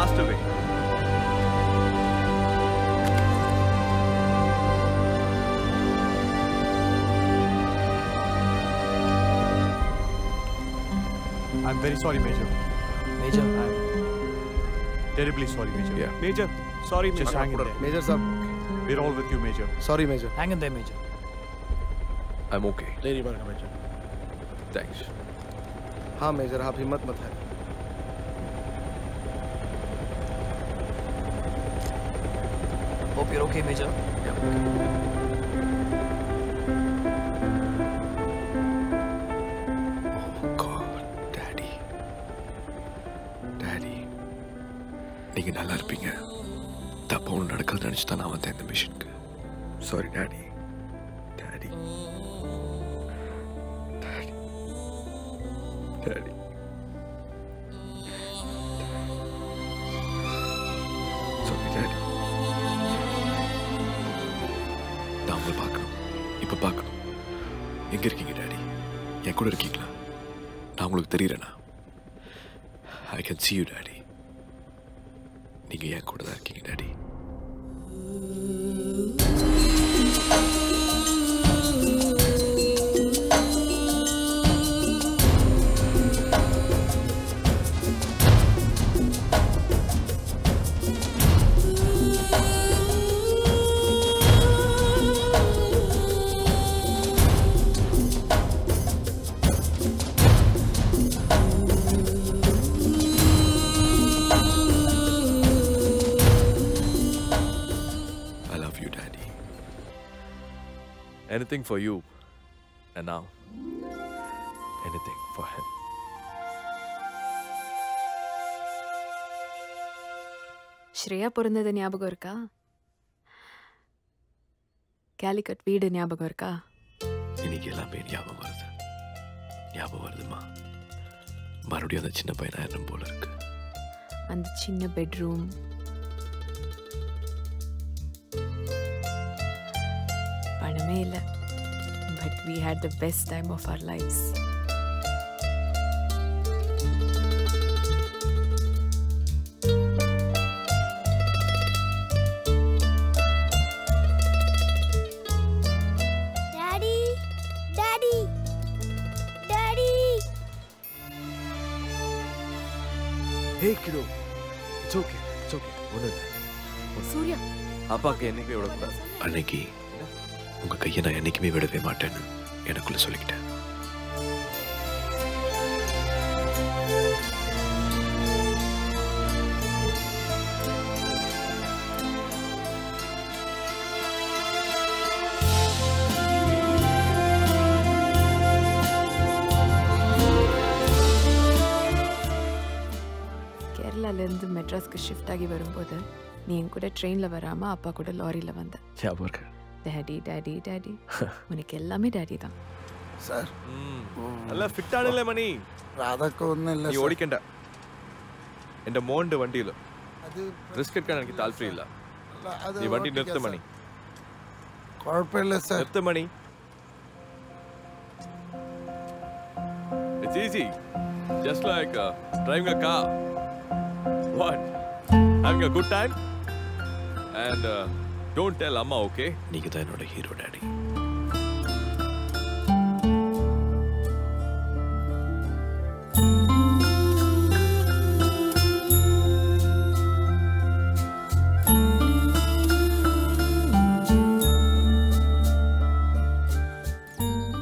passed away. I'm very sorry, Major. Major, I'm terribly sorry, Major. Yeah. Major, sorry, Major. Just hang in there. Major sir. We're all with you, Major. Sorry, Major. hang in there, Major. I'm okay. Lady Barga, Major. Thanks. हाँ major आप हिम्मत मत है. Hope you're okay, Major. Oh God, Daddy. Daddy. நீங்க நல்லா இருப்பீங்க. தப்பா ஒன்று நடக்காது நினைச்சு தான் நான் வந்தேன் இந்த மிஷனுக்கு. Sorry, Daddy. Daddy. Daddy. Daddy. Sorry, Daddy. நான் உங்களை பார்க்கணும். இப்ப பார்க்கணும். எங்க இருக்கீங்க டாடி? என் கூட இருக்கீங்களா? நான் உங்களுக்கு தெரியறேனா? I can see you, Daddy. நீங்க என் கூட தான் இருக்கீங்க daddy. Anything for you, and now anything for him. Shreya பிறந்தது ஞாபகம் இருக்கா? கேலிக்கட் வீடு ஞாபகம் இருக்கா? இன்னைக்கு எல்லாமே ஞாபகம் வருதுமா. மறுபடியும் அந்த சின்ன பையனா இருக்கும் போல இருக்கு. அந்த சின்ன பெட்ரூம், பணமே இல்லை, but we had the best time of our lives. Hey kiddo, it's okay. ஒண்ணு இல்லை. சூர்யா, அப்பாக்கு என்னைக்கு விடக்கூடாது. அன்னைக்கு உங்க கையை நான் என்னைக்குமே விடவே மாட்டேன்னு எனக்குள்ள சொல்லிக்கிட்டேன். கேரளாலேருந்து மெட்ராஸ்க்கு ஷிஃப்ட் ஆகி வரும்போது நீ என் கூட ட்ரெயினில் வராமல் அப்பா கூட லாரியில் வந்த. ஞாபகம் இருக்கு. டேடி டேடி டேடி, உனக்கு எல்லாமே டேடி தான். சார் നല്ല ഫിറ്റാണല്ലേ മണി? അതൊക്കെ ഒന്നുമില്ല. നീ ഓടിക്കണ്ട. എന്റെ മോന്റെ വണ്ടിയിൽ റിസ്ക് എടുക്കാൻ എനിക്ക് താല്പര്യമില്ല. നീ വണ്ടി നിർത്ത് മണി. കുഴപ്പമില്ല സാർ. നിർത്ത് മണി. It's easy. Just like driving a car. What? Having a good time? And don't tell Amma, okay? நீங்க தான் என்னோட ஹீரோ டாடி.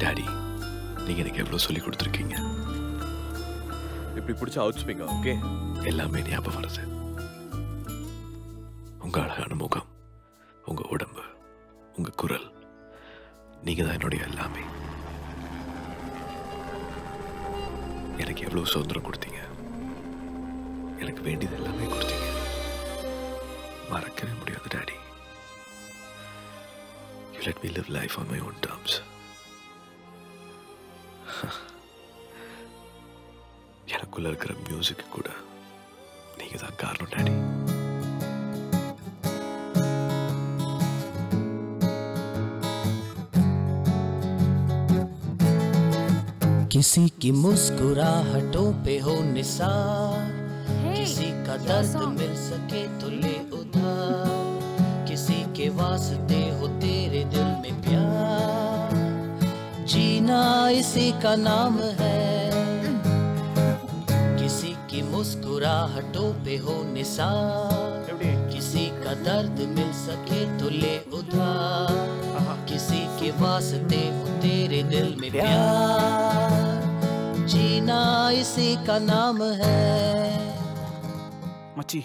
டாடி, நீங்க எனக்கு எவ்வளவு சொல்லி கொடுத்துருக்கீங்க. இப்படி பிடிச்சா அவுச்சுப்பீங்க, ஓகே? எல்லாமே ஞாபகம் வருது. உங்க அழகான முகம், உங்க உடம்பு, உங்க குரல், நீங்க தான் என்னுடைய எல்லாமே. எனக்கு எவ்வளவு சுதந்திரம் கொடுத்தீங்க. எனக்கு வேண்டியது எல்லாமே கொடுத்தீங்க. மறக்கவே முடியாது daddy. You let me live life on my own terms. எனக்குள்ள இருக்கிற மியூசிக் கூட நீங்க தான் காரணம் டாடி. किसी की मुस्कुराहटों पे हो निसार, किसी का दर्द मिल सके तो ले उधार, किसी के वास्ते हो तेरे दिल में प्यार, जीना इसी का नाम है, किसी की मुस्कुराहटों पे हो निसार, किसी का दर्द मिल सके तो ले उधार, किसी के वास्ते हो तेरे दिल में प्यार, जीना इसी का नाम है. மச்சி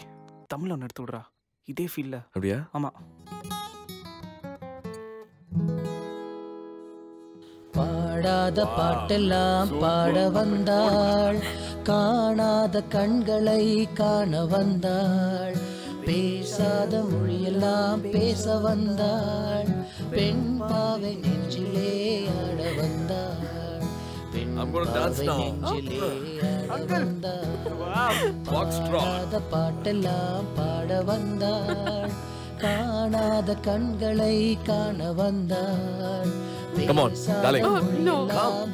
தமிழ்ல ஒன்று எடுத்து விடுறா இதே ஃபீல்ல. அப்படியா? ஆமா. பாடாத பாட்டெல்லாம் பாட வந்தாள், காணாத கண்களை காண வந்தாள், பேசாத மொழியெல்லாம் பேச வந்தாள், பெண் பாவை நெஞ்சிலே ஆட வந்தாள், பெண் பாவை நெஞ்சிலே ஆட வந்தாள், பாடாத பாட்டெல்லாம் பாட வந்தாள், காணாத கண்களை காண வந்தாள், Come on, darling.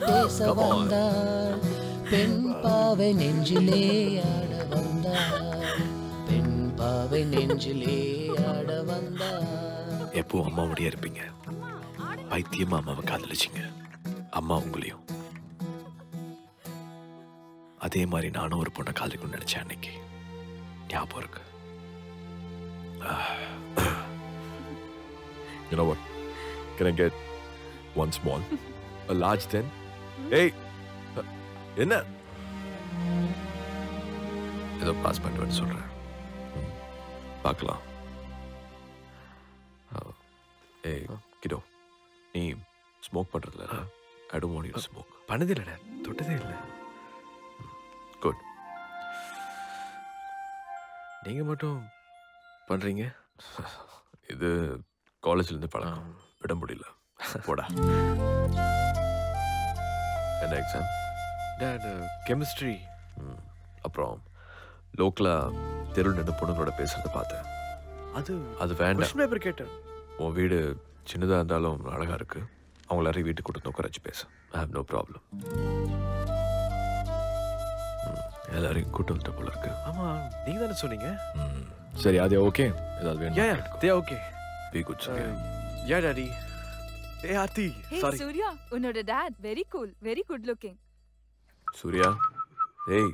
பேச வந்தாள், பெண் பாவை நெஞ்சிலே ஆட வந்தாள், பெண் பாவை நெஞ்சிலே ஆட வந்தாள். எப்போ அம்மாவோடய இருப்பீங்க. பைத்தியமா அம்மாவை காதலிச்சிங்க, அம்மா உங்களையும். அதே மாதிரி நானும் ஒரு பொண்ணை காதலிக்கணும்னு நினைச்சேன் அன்னைக்கு. ஞாபகம் இருக்கு. You know what? Can I get one small, a large then? Hey, என்ன ஏதோ பாஸ் பண்ணுவேன்னு சொல்றேன். பார்க்கலாம். ஏய் கிடோ, நீ ஸ்மோக் பண்றதுல I don't want you to smoke. பண்ணதே இல்லடா, தொட்டதே இல்லை. குட். நீங்க மட்டும் பண்றீங்க. இது காலேஜ்ல இருந்து பழக்கம், விட முடியல. போடா. என்ன எக்ஸாம்? Date chemistry. அப்புறம் லோக்கலா தெருவில் நின்று பொண்ணுங்களோட பேசுறத பார்த்தேன். அது வேண்டாம். பேப்பர் கேட்டேன். உன் வீடு சின்னதாக இருந்தாலும் அழகா இருக்கு. அவங்க எல்லாரையும் வீட்டுக்கு கூட்டு உட்கார வச்சு பேச. I have no problem. எல்லாரையும் கூட்டு வந்துட்ட போல இருக்கு. ஆமா, நீங்க தானே சொன்னீங்க. சரி, அது ஓகே. ஏதாவது வேணும்? They okay. Be good. Yeah daddy. Hey Aarti, Hey sorry. Surya, உன்னோட dad very cool, very good looking. Surya, ஏய்.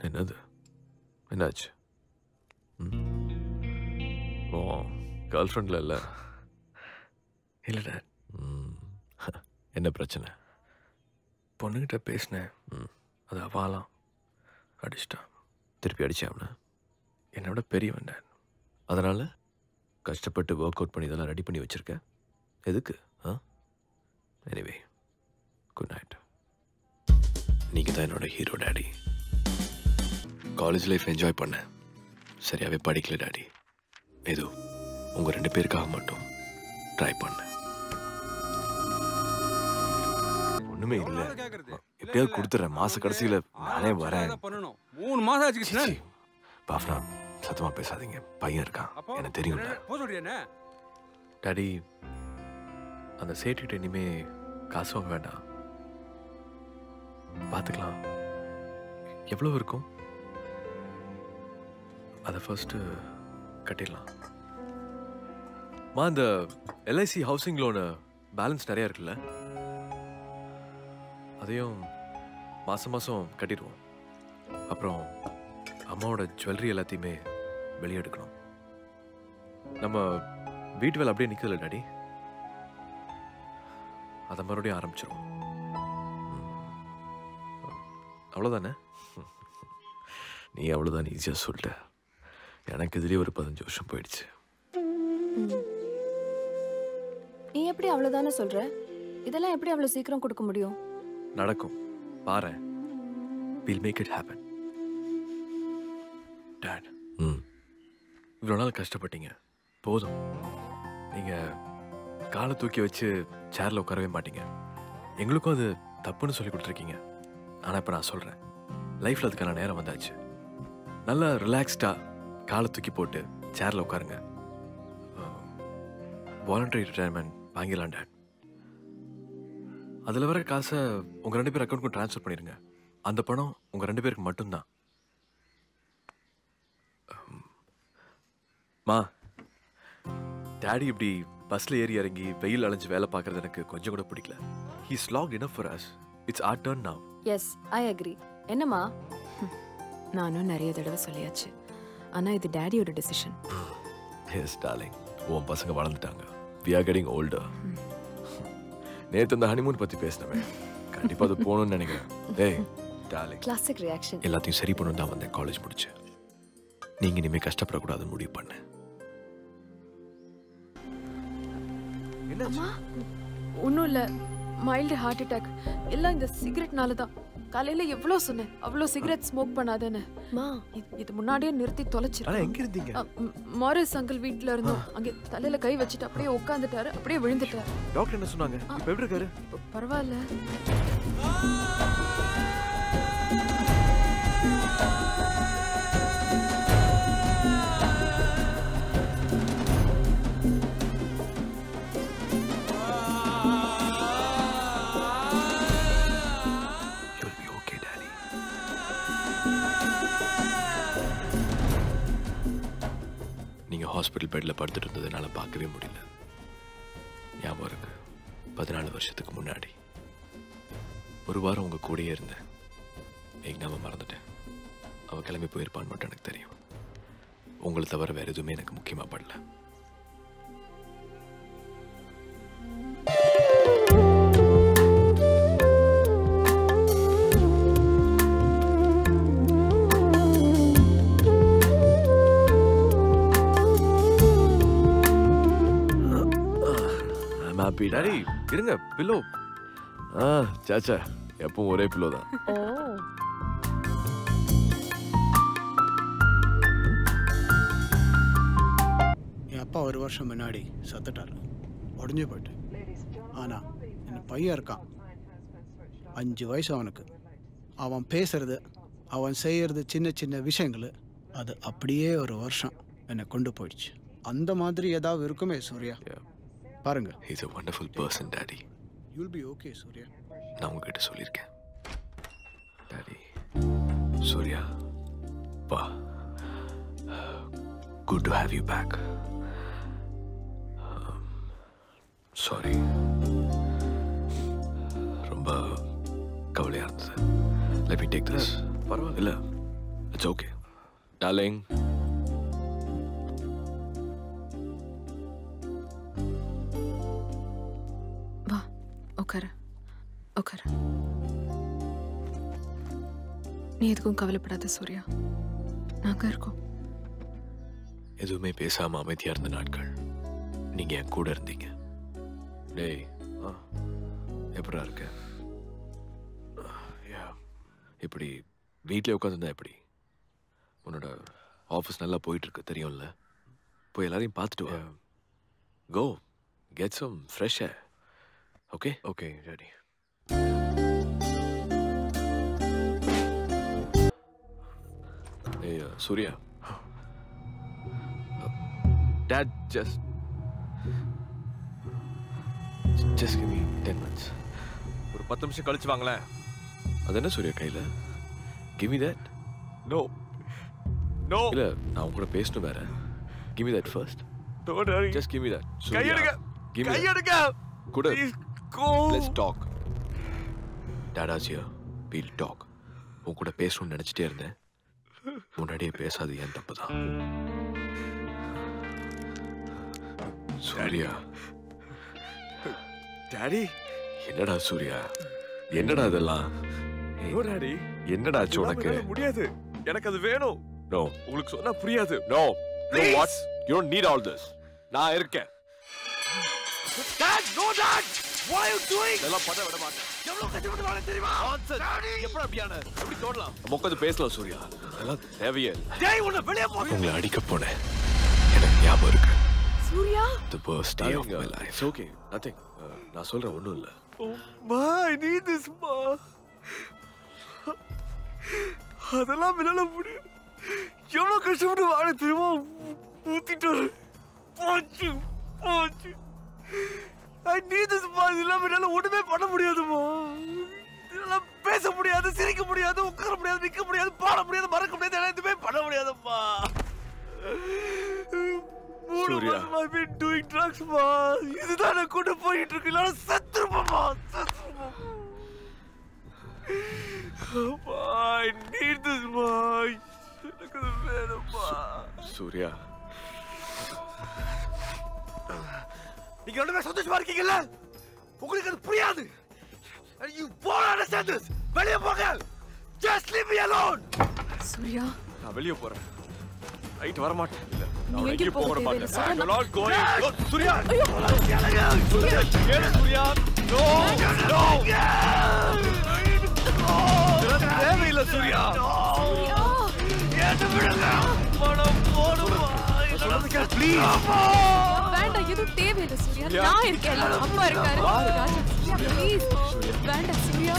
என்னது? என்னாச்சு? ஓ, கேர்ள் ஃப்ரெண்ட்ல இல்லை. இல்லை டேட். என்ன பிரச்சனை? பொண்ணுகிட்ட பேசினேன். அது அவாலாம் அடிச்சிட்டான். திருப்பி அடிச்சாம்னா? என்னோட பெரியவன் டேட். அதனால கஷ்டப்பட்டு ஒர்க் அவுட் பண்ணி இதெல்லாம் ரெடி பண்ணி வச்சிருக்க. எதுக்கு? Anyway, good night. நீங்கள் தான் என்னோட hero daddy. College life enjoy பண்ணேன். சரியாகவே படிக்கல டாடி. ஏதோ உங்கள் 2 பேருக்காக மட்டும் ட்ரை பண்ணேன். ஒன்றுமே இல்லை, எப்படியாவது கொடுத்துட்றேன். மாத கடைசியில் நானே வரேன். 3 மாசம் ஆச்சு கிருஷ்ணன். பாஃப்னா, சத்தமாக பேசாதீங்க. பையன் இருக்கான், எனக்கு தெரியும். டாடி, அந்த சேட்டுக்கிட்ட இனிமே காசு வாங்க வேண்டாம். பார்த்துக்கலாம். எவ்வளோ இருக்கும் அதை ஃபர்ஸ்ட்டு கட்டிடலாம். அந்த எல்ஐசி ஹவுசிங் லோனு பேலன்ஸ் நிறையா இருக்குல்ல, அதையும் மாதம் மாதம் கட்டிடுவோம். அப்புறம் அம்மாவோட ஜுவல்லரி எல்லாத்தையுமே வெளியே எடுக்கணும். நம்ம வீட்டு வேலை அப்படியே நிற்கல டாடி, அதை மறுபடியும் ஆரம்பிச்சிடும். அவ்வளோதானே? நீ அவ்வளோதான் ஈஸியாக சொல்லிட்ட. எனக்கு இதுலேயே ஒரு 15 வருஷம் போயிடுச்சு. நீ எப்படி அவ்வளவுதானே சொல்ற? இதெல்லாம் எப்படி அவ்வளவு சீக்கிரம் கொடுக்க முடியும்? நடக்கும், பாரு. We'll make it happen. Dad, இவ்வளோ நாள் கஷ்டப்பட்டீங்க, போதும். நீங்கள் காலை தூக்கி வச்சு சேரில் உட்காரவே மாட்டீங்க. எங்களுக்கும் அது தப்புன்னு சொல்லி கொடுத்துருக்கீங்க. ஆனால் இப்போ நான் சொல்கிறேன், லைஃப்பில் அதுக்கான நேரம் வந்தாச்சு. நல்லா ரிலாக்ஸ்டாக காலை தூக்கி போட்டு சேரில் உட்காருங்க. வாலண்டரி ரிட்டையர்மெண்ட் வாங்கிடலாம் டேட். அதில் வர காசை உங்கள் 2 பேர் அக்கௌண்ட்க்கு ட்ரான்ஸ்ஃபர் பண்ணிடுங்க. அந்த பணம் உங்கள் 2 பேருக்கு மட்டும்தான். மா, டேடி இப்படி பஸ்ஸில் ஏறி இறங்கி வெயில் அலைஞ்சு வேலை பார்க்குறது எனக்கு கொஞ்சம் கூட பிடிக்கல. He's lacked enough for us. It's our turn now. Yes, I agree. என்னம்மா? நானும் நிறைய தடவை சொல்லியாச்சு. ஆனால் இது டேடியோட டெசிஷன். எஸ் டார்லிங், உன் பசங்க வளர்ந்துட்டாங்க. We are getting older. நேற்று அந்த ஹனிமூன் பற்றி பேசினவன் கண்டிப்பாக அது போகணும்னு நினைக்கிறேன். ஏய் டார்லிங், கிளாசிக் ரியாக்ஷன். எல்லாத்தையும் சரி பண்ணணும் தான் வந்தேன் காலேஜ் முடிச்சு. நீங்கள் இனிமேல் கஷ்டப்படக்கூடாதுன்னு முடிவு பண்ணேன். ஒன்றும் இல்லை, மைல்டு ஹார்ட் அட்டாக். எல்லாம் இந்த சிகரெட்னால தான். காலையில் எவ்வளோ சொன்னேன், அவ்வளோ சிகரெட் ஸ்மோக் பண்ணாதேன்னு. இது முன்னாடியே நிறுத்தி தொலைச்சிருக்கேன். எங்க இருந்தீங்க? மாரிஸ் அங்கிள் வீட்டில் இருந்தோம். அங்கே தலையில் கை வச்சுட்டு அப்படியே உட்காந்துட்டாரு, அப்படியே விழுந்துட்டாரு. டாக்டர் என்ன சொன்னாங்க? இப்போ எப்படி இருக்காரு? பரவாயில்ல. ஹாஸ்பிட்டல் பெட்டில் படுத்துட்டு இருந்ததுனால பார்க்கவே முடியல. ஞாபகம் இருக்கு, 14 வருஷத்துக்கு முன்னாடி ஒரு வாரம் உங்க கூடயே இருந்தேன். எக்ஸாமை மறந்துட்டேன். அவ கிளம்பி போயிருப்பான்னு மட்டும் எனக்கு தெரியும். உங்களை தவிர வேற எதுவுமே எனக்கு முக்கியமா படல. டாடி இருங்க, பில்லோ. சாச்சா, எப்பவும் ஒரே பில்லோ தான். என் அப்பா ஒரு வருஷம் முன்னாடி சத்துட்டார், உடஞ்சு போயிட்டு. ஆனா என் பையன் இருக்கான், 5 வயசு அவனுக்கு. அவன் பேசுறது, அவன் செய்யறது சின்ன சின்ன விஷயங்கள், அது அப்படியே ஒரு வருஷம் என்னை கொண்டு போயிடுச்சு. அந்த மாதிரி ஏதாவது இருக்குமே சூர்யா? பாருங்க. He's a wonderful person, Daddy. You'll be okay, Surya. நான் உங்ககிட்ட சொல்லியிருக்கேன். Daddy, Surya, Pa, good to have you back. Sorry. ரொம்ப கவலையா இருந்தது. Let me take this. பரவாயில்ல. இல்ல, it's okay. Darling. உட்கார. நீ எதுக்கும் கவலைப்படாத சூர்யா, நாங்க இருக்கோம். எதுவுமே பேசாம அமைதியா இருந்த நாட்கள் நீங்க என் கூட இருந்தீங்க. டேய், எப்படா இருக்க? இப்படி வீட்டிலே உட்காந்துருந்தா எப்படி? உன்னோட ஆஃபீஸ் நல்லா போயிட்டு இருக்கு தெரியும்ல. போய் எல்லாரையும் பார்த்துட்டு வா. Go get some fresh air. Okay? Okay, ready. Hey, Surya. Dad, just give me 10 minutes. ஒரு 10 நிமிஷம் கழிச்சு வாங்களேன். அது என்ன சூர்யா கையில? Give me that. No. No. இல்ல, நான் உங்க கூட பேசணும் வேற. Give me that first. Don't hurry. Just give me that. கை எடுங்க. கை எடுங்க. கூட. Go. Let's talk. Dada's here. We'll talk. உன் கூட பேசணும்னு நினைச்சிட்டே இருந்தேன். முன்னாடியே பேசாது என் தப்பு தான். சூர்யா. டாடி. என்னடா சூர்யா? என்னடா இதெல்லாம்? No daddy. என்னடா ஆச்சு உனக்கு? முடியாது. எனக்கு அது வேணும். நோ. உங்களுக்கு சொன்னா புரியாது. No. No what? You don't need all this. நான் இருக்கேன். Dad, no dad. What are you doing? இதெல்லாம் பண்ண விட மாட்டேன். எவ்வளவு கஷ்டப்பட்டு வாழ தெரியுமா? எப்படி அப்படியான? எப்படி தோடலாம்? முக்கது பேசலாம் சூர்யா. அதெல்லாம் தேவையே இல்லை. டேய், உன்னை வெளியே போ. உங்களை அடிக்க போனேன். எனக்கு ஞாபகம் இருக்கு. Surya. The worst day of my life. It's okay. Nothing. நான் சொல்றேன் ஒண்ணும் இல்ல. Ma, I need this, ma. அதெல்லாம் விழல முடியும். எவ்வளவு கஷ்டப்பட்டு வாழ தெரியுமா? ஊத்திட்டாரு. போச்சு. I இதெல்லாம் என்னால ஒண்ணுமே பண்ண முடியாதுமா. இதெல்லாம் பேச முடியாது, சிரிக்க முடியாது, உட்கார முடியாது, நிக்க முடியாது, பாட முடியாது, மறக்க முடியாது, எதுவுமே பண்ண முடியாதுமா. Surya, I've been doing drugs மா. இதுதான் நான் கொண்டு போயிட்டு இருக்கு. இல்ல செத்துருப்பமா, செத்துருப்பமா. I need this மா. எனக்கு வேணுமா. சூர்யா, நீங்க ரெண்டு பேரும் சந்தோஷமா இருக்கீங்கல்ல? உங்களுக்கு அது புரியாது. And you won't understand this. வெளியே போங்க. Just leave me alone. Surya, நான் வெளியே போறேன். நைட் வர மாட்டேன். இல்ல, நீ நான் எங்கே எங்கேயும் போக போக தேவையில்லை. மாட்டேன். சொல்ல I'm not going. ஐயோ. சூர்யா, சூர்யா, கேளு சூர்யா. No, no. இதெல்லாம் தேவையில்லை சூர்யா. என்ன விடுங்க. பணம் போடுமா. ப்ளீஸ். வேண்டாம், எதுவும் தேவையில்லை சூர்யா. நான் இருக்கேன், அம்மா இருக்காரு. ராஜா, சூர்யா ப்ளீஸ். வேண்டாம் Surya.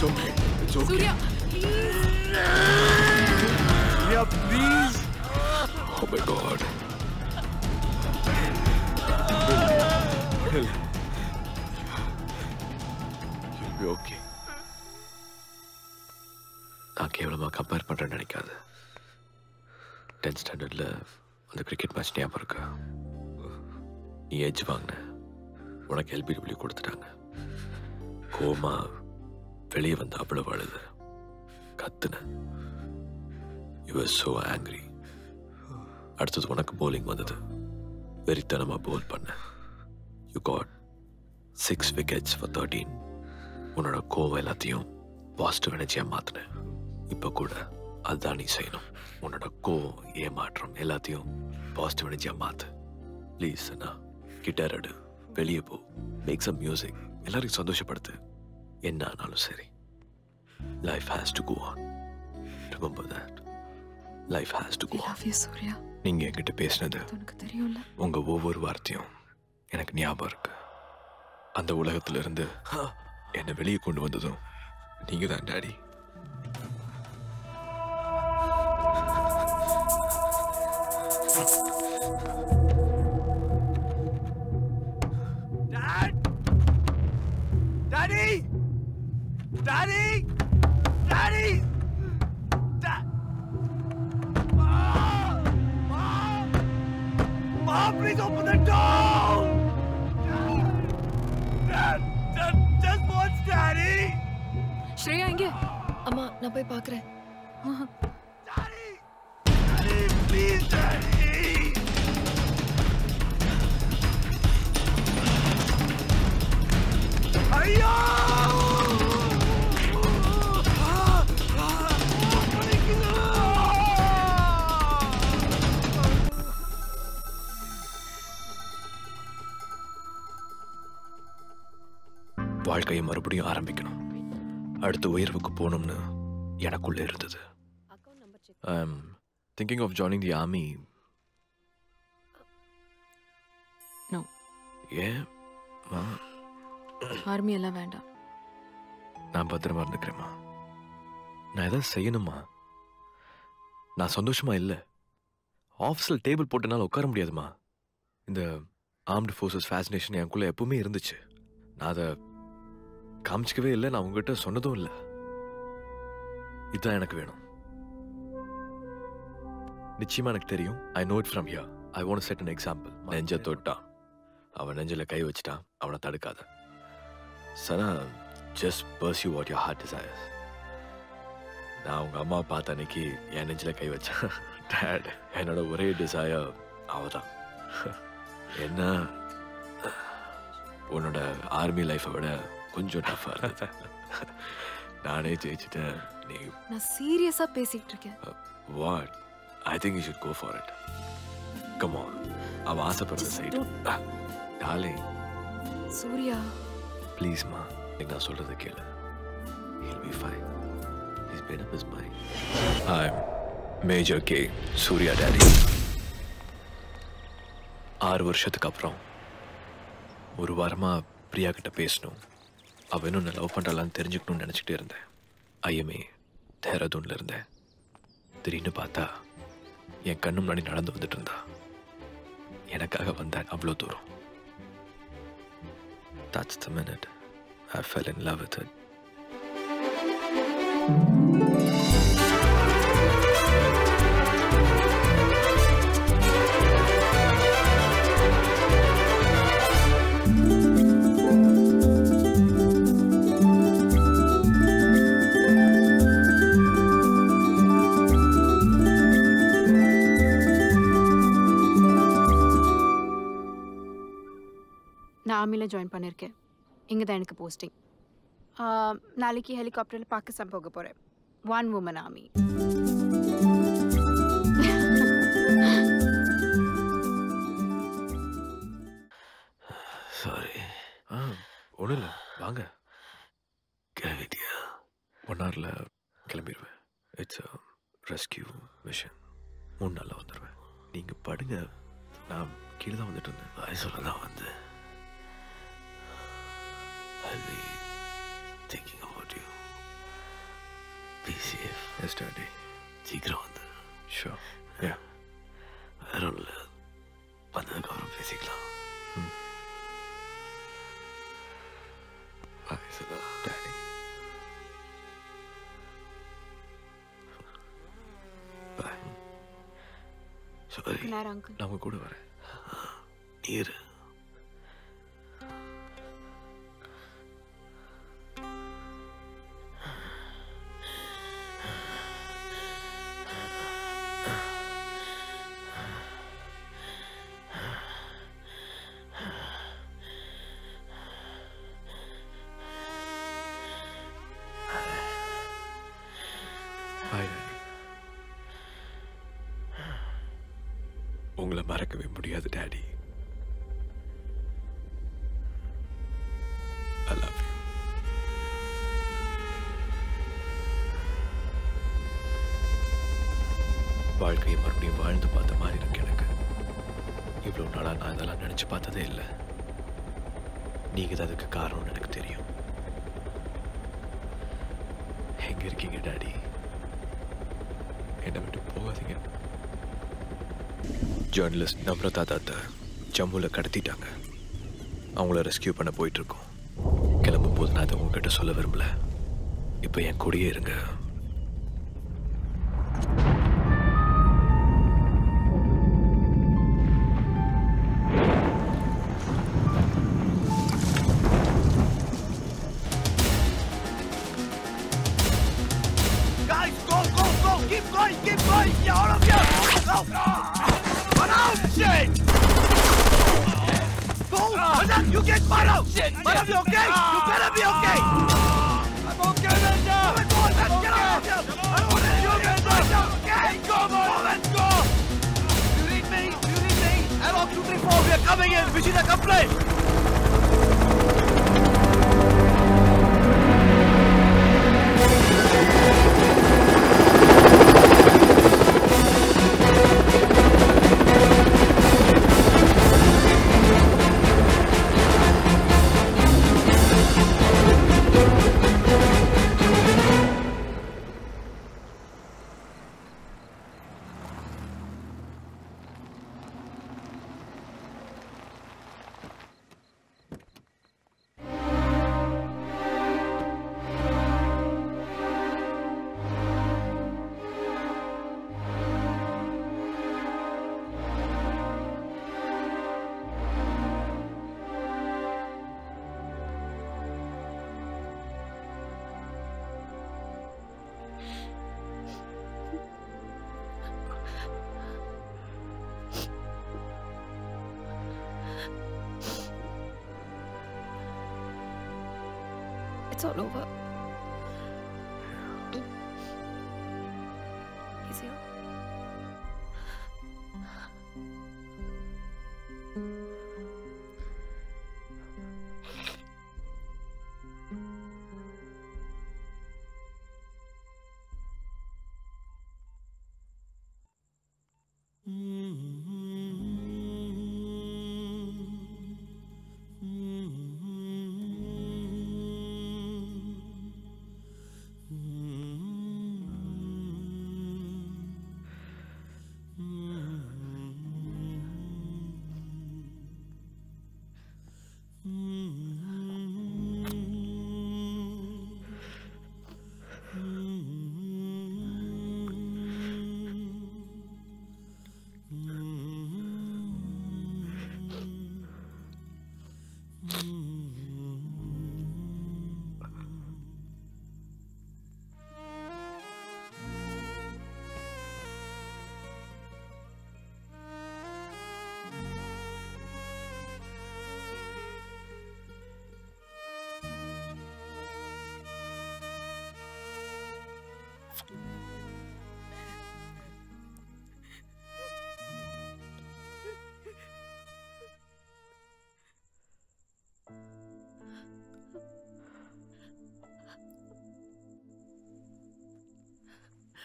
Surya please. Surya please. Oh my God. You'll be okay. நான் கேவலமா கம்பேர் பண்றேன்னு நினைக்காது. 10th ஸ்டாண்டர்ட்ல அந்த கிரிக்கெட் மேட்ச் ஞாபகம் இருக்கா? நீ எட்ஜ் வாங்கின, உனக்கு LBW கொடுத்துட்டாங்க. கோமா வெளியே வந்து அவ்வளவு அழுது கத்துன. You were so angry. அடுத்தது உனக்கு போலிங் வந்தது. வெறித்தனமா போல் பண்ண. You got 6 wickets for 13. உன்னோட கோவம் எல்லாத்தையும் பாசிட்டிவ் எனர்ஜியா மாத்தின. இப்ப கூட அதுதான் நீ செய்யணும். உன்னோட கோவம், ஏமாற்றம் எல்லாத்தையும் பாசிட்டிவ் எனர்ஜியா மாத்து. ப்ளீஸ் அண்ணா, கிட்டார் எடு, வெளியே போ, மேக் சம் மியூசிக், எல்லாரையும் சந்தோஷப்படுத்து. என்ன ஆனாலும் சரி, life has to go on. Remember that. Life has to go on. Surya, நீங்க என்கிட்ட பேசினது, உனக்கு தெரியும்ல, உங்க ஒவ்வொரு வார்த்தையும் எனக்கு ஞாபகம் இருக்கு. அந்த உலகத்துல இருந்து என்னை வெளியே கொண்டு வந்ததும் நீங்க தான் daddy. Daddy! Daddy! Daddy! Mom, please open the door! Dad! Just watch Daddy! Shreya இங்கே. அம்மா, நான் போய் பார்க்கறேன். Daddy! Daddy, please, Daddy! ஐயோ! வாழ்க்கையை மறுபடியும் ஆரம்பிக்கணும். அடுத்த உயர்வுக்கு போகணும்னு எனக்குள்ள இருந்தது. I'm thinking of joining the army. No. ஏன்? ஆர்மி எல்லாம் வேண்டாம். நான் பத்திரமா இருந்துக்கிறேம்மா. நான் எதாவது செய்யணுமா? நான் சந்தோஷமா இல்லை. ஆஃபீஸில் டேபிள் போட்டனால உட்கார முடியாதுமா. இந்த ஆர்ம்டு ஃபோர்ஸஸ் ஃபேசினேஷன் எனக்குள்ள எப்பவுமே இருந்துச்சு. நான் அதை காமிச்சிக்கவே இல்லை. நான் உங்ககிட்ட சொன்னதும் இல்லை. இதுதான் எனக்கு வேணும். நிச்சயமா எனக்கு தெரியும். I know it from here. I want to set an example. நெஞ்ச தொட்டான், அவன் நெஞ்சில கை வச்சிட்டான், அவனை தடுக்காத. சனா, just pursue what your heart desires. நான் உங்க அம்மா பார்த்த அன்னைக்கு என் நெஞ்சில கை வச்சேன். டேட், என்னோட ஒரே டிசையர் அவதான். என்ன, உன்னோட ஆர்மி லைஃபை விட கொஞ்சம் டஃபா இருந்தது. நானே ஜெயிச்சுட்டேன். நீ நான் சீரியஸா பேசிட்டு இருக்கேன். What? I think you should go for it. Come on. அவன் ஆசைப்படுற சைடு. டார்லிங். சூர்யா, ப்ளீஸ்மா, நான் சொல்றதை கேளு. He'll be fine. He's made up his mind. I'm Major K. Surya Daddy. 6 வருஷத்துக்கு அப்புறம் ஒரு வாரமா பிரியா கிட்ட பேசணும். அவ இன்னும் லவ் பண்றாளான்னு தெரிஞ்சுக்கணும்னு நினைச்சிட்டே இருந்தேன். ஐஎம்ஏ தேராதூன்ல இருந்தேன். திடீர்னு பார்த்தா என் கண்ணு முன்னாடி நடந்து வந்துட்டு இருந்தா. எனக்காக வந்தேன் அவ்வளோ தூரம். That's the minute I fell in love with it. நான் ஆர்மியில் ஜாயின் பண்ணியிருக்கேன். இங்கே தான் எனக்கு போஸ்டிங். நாளைக்கு ஹெலிகாப்டரில் பாகிஸ்தான் போக போகிறேன். 1 woman army. சாரி. ஒன்றும் இல்லை, வாங்க. கிளம்பிட்டியா? 1 hourல கிளம்பிடுவேன். It's rescue mission. 3 நாளில் வந்துடுவேன். நீங்கள் படுங்க, நான் கீழே தான் வந்துட்டு இருந்தேன். வாய் சொல்ல தான் வந்து. I'll be thinking about you. Be safe. Yes, Daddy. சீக்கிரம் வந்து. Sure. Yeah. வேற ஒன்றும் இல்லை, வந்ததுக்கப்புறம் பேசிக்கலாம். Bye, Daddy. Bye. Sorry. நேரம் அங்கிள். நான் உங்க கூட வரேன். நீர் உங்களை மறக்கவே முடியாது டாடி. I love you. வாழ்க்கையை மறுபடியும் வாழ்ந்து பார்த்த மாதிரி இருக்கு எனக்கு. இவ்வளவு நாளா நான் இதெல்லாம் நினைச்சு பார்த்ததே இல்லை. நீங்க தான் அதுக்கு காரணம்னு எனக்கு தெரியும். எங்க இருக்கீங்க டாடி? என்னை விட்டு போகாதீங்க. ஜேர்னலிஸ்ட் நம்ரதா தாத்தா ஜம்முவில் கடத்திட்டாங்க. அவங்கள ரெஸ்கியூ பண்ண போயிட்டு இருக்கோம். கிளம்பும் போது நான் அதை உங்ககிட்ட சொல்ல விரும்பல. இப்போ என் கூடயே இருங்க. Guys, go, go, go! Keep going, keep going! Get out of here! Go! Run out! Shit! Go! Run, you get Marav! Shit! Marav, you okay? You better be okay! I'm okay, Raja! Come on, let's get out of here! I don't want to do this, Raja! Okay, go, let's go! You read me? You read me? Airlock 234, we are coming in! We see the complaint! It's all over. He's here.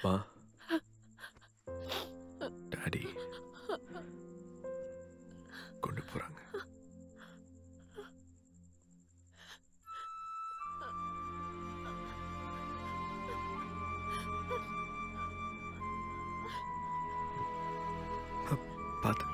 மா daddy கொண்டு போறாங்க. பார்த்து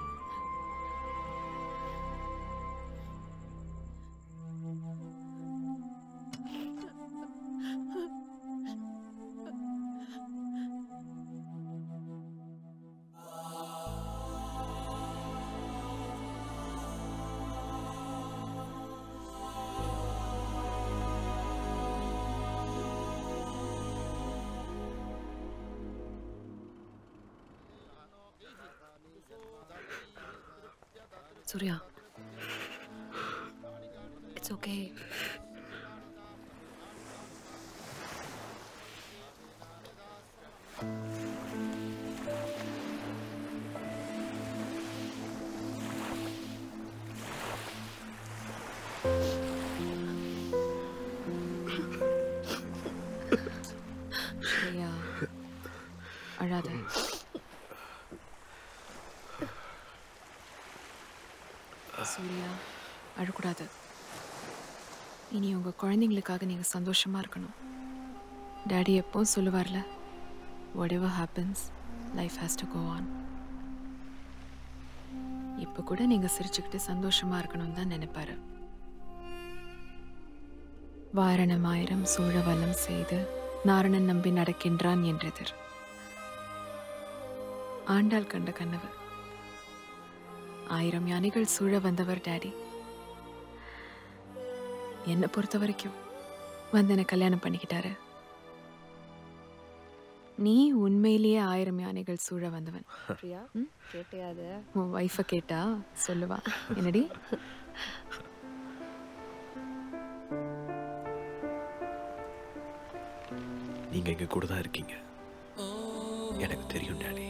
Surya, it's okay. Surya, அழாத. சூர்யா, அழக்கூடாது. இனி உங்கள் குழந்தைங்களுக்காக நீங்கள் சந்தோஷமாக இருக்கணும். டேடி எப்போவும் சொல்லுவார்ல, whatever happens life has to go on. இப்போ கூட நீங்கள் சிரிச்சுக்கிட்டு சந்தோஷமாக இருக்கணும்னு தான் நினைப்பாரு. வாரணமாயிரம் சூழவலம் செய்து நாரணன் நம்பி நடக்கின்றான் என்றெதிர். ஆண்டாள் கண்ட கனவு. 1000 யானைகள் சூழ வந்தவர் டேடி. என்னை பொறுத்த வரைக்கும் வந்து என்னை கல்யாணம் பண்ணிக்கிட்டாரு. நீ உண்மையிலேயே 1000 யானைகள் சூழ வந்தவன். பிரியா, கேட்டையாது? உன் வைஃபை கேட்டா சொல்லுவா. என்னடி? நீங்க எங்க கூட தான் இருக்கீங்க, எனக்கு தெரியும் டாடி.